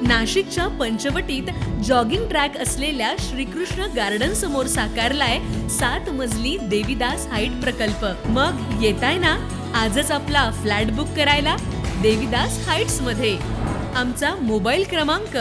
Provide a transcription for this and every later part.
नाशिकच्या पंचवटीत jogging track असलेल्या Shrikrishna garden समोर साकारलाय 7 मजली देवीदास हाईट प्रकल्प। मग येताय ना आजच आपला फ्लॅट बुक करायला देवीदास हाईट्स मध्ये। आमचा मोबाईल क्रमांक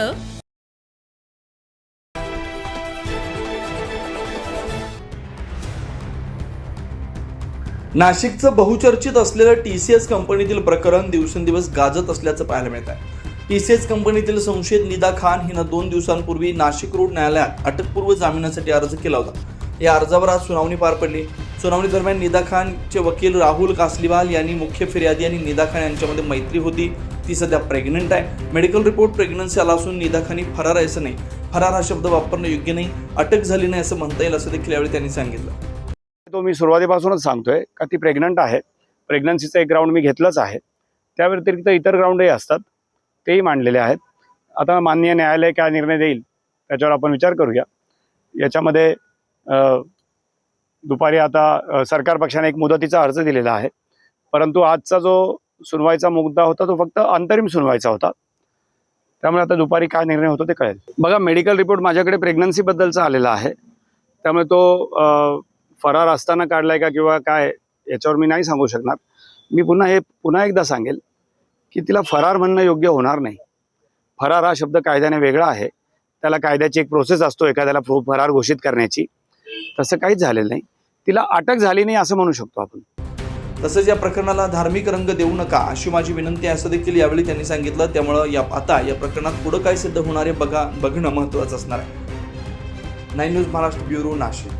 नाशिकचं बहुचर्चित असलेलं TCS कंपनीतील प्रकरण दिवसेंदिवस गाजत असल्याचं पाहायला मिळत आहे। TCS कंपनीतील संशयित निदा खान हिनं 2 दिवसांपूर्वी नाशिक रोड न्यायालयात अटकपूर्व जामिनासाठी अर्ज केला होता। या अर्जावर आज सुनावणी पार पडली। सुनावणी दरम्यान निदा खानचे वकील राहुल कासलीवाल यांनी मुख्य फिर्यादी आणि निदा खान यांच्यामध्ये मैत्री होती, ती सध्या प्रेग्नंट आहे, मेडिकल रिपोर्ट प्रेग्नन्सी आला असून निदा खान ही फरार आहे असं नाही, फरार हा शब्द वापरणं योग्य नाही, अटक झाली नाही असं म्हणता येईल असं देखील यावेळी त्यांनी सांगितलं। तो मी सुरुवातीपासूनच सांगतोय का ती प्रेग्नंट आहे, प्रेग्नन्सीचा एक ग्राउंड मी घेतलंच आहे, त्या व्यतिरिक्त इतर ग्राउंडही असतात तेही मांडलेले आहेत। आता माननीय न्यायालय काय निर्णय देईल त्याच्यावर आपण विचार करूया। याच्यामध्ये दुपारी आता सरकार पक्षाने एक मुदतीचा अर्ज दिलेला आहे, परंतु आजचा जो सुनवाईचा मुद्दा होता तो फक्त अंतरिम सुनवाईचा होता, त्यामुळे आता दुपारी काय निर्णय होतो ते कळेल। बघा, मेडिकल रिपोर्ट माझ्याकडे प्रेग्नन्सीबद्दलचा आलेला आहे, त्यामुळे तो फरार असताना काढलाय का किंवा काय याच्यावर मी नाही सांगू शकणार। मी पुन्हा एकदा सांगेल की तिला फरार म्हणणं योग्य होणार नाही। फरार हा शब्द कायद्याने वेगळा आहे, त्याला कायद्याची एक प्रोसेस असतो एखाद्याला फरार घोषित करण्याची, तसं काहीच झालेलं नाही। तिला अटक झाली नाही असं म्हणू शकतो आपण। तसंच या प्रकरणाला धार्मिक रंग देऊ नका अशी माझी विनंती आहे असं देखील यावेळी त्यांनी सांगितलं। त्यामुळे आता या प्रकरणात पुढे काय सिद्ध होणार आहे बघणं महत्त्वाचं असणार आहे। 9 न्यूज महाराष्ट्र ब्युरो, नाशिक।